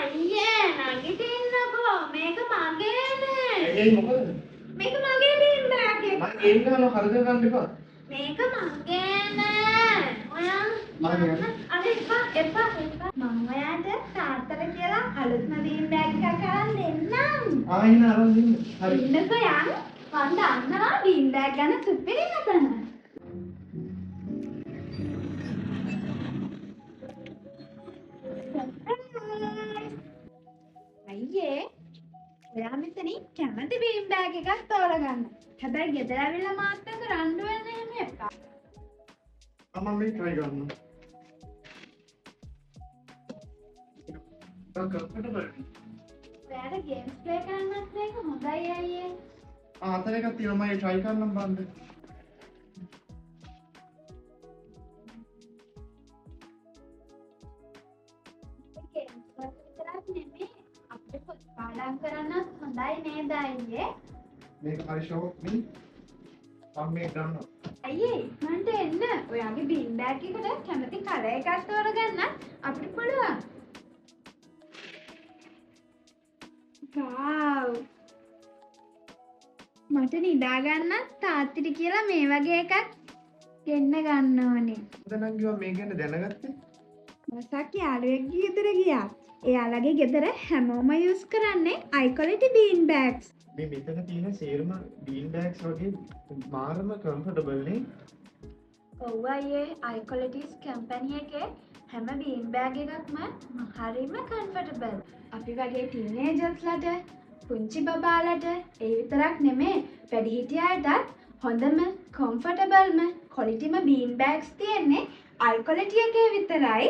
අයියේ නැගිටින්නකෝ මේක මගේනේ. ඒ මොකද? මේක මගේ බීම් බෑග් එක. මම ගේම් ගහනවා කරදර ගන්න එපා. මේක මගේනේ. ඔයා එපා. මම ඔයාට තාත්තට කියලා අලුත්ම බීම් බෑග් එකක් අරන් දෙන්නම්. ආයෙත් අරන් දෙන්න. හරි. ඉන්නකෝ යන්. මම දන්නවා බීම් බෑග් ගැන සුපිරි නතන. අයියේ ඔයා මෙතනින් කැමති බීම් බෑග් එකක් තෝරගන්න. හැබැයි ගෙදර ඇවිල්ලා මාත් එක්ක රණ්ඩු වෙන්න එහෙම එපා. මම මේ try කරනවා. comfortable. ඔයාට ගේම්ස් ප්ලේ කරන්නත් මේක හොඳයි අයියේ. අතන එකක් තියෙනවා මම try කරන්නම් බලන්න. ගේම්ස් වල විතරක් නෙමෙයි අපිට පොත් පාඩම් කරන්නත් හොඳයි නේද අයියේ? මේක හරි ෂෝක් නේ. මම මේක ගන්නවා. අයියේ මන්ට එන්න. ඔයාගේ බීම් බෑග් එකට කැමති කලර් එකක් තෝරගන්න අපිට පුළුවන්. වව්. මට නිදා ගන්න තාත්තිට කියලා මේ වගේ එකක් ගෙන්න ගන්න ඕනේ. දැන් කිව්වා මේ ගැන දැනගත්තේ. මසක් යාළුවෙක්ගේ ගෙදර ගියා. එයාලගේ ගෙදර හැමෝම යූස් කරන්නේ high quality bean bags. මේ මෙතන තියෙන සේරම bean bags වගේ මාරම comfortable නේ. ඔව් අයියේ high quality කම්පැනි එකේ හැම bean bag එකක්ම හරිම comfortable. අපි වගේ teenagersලට පුංචි බබාලට ඒ විතරක් නෙමෙයි වැඩිහිටියන්ටත් හොඳම comfortableම qualityම bean bags තියෙන්නේ high quality එකේ විතරයි.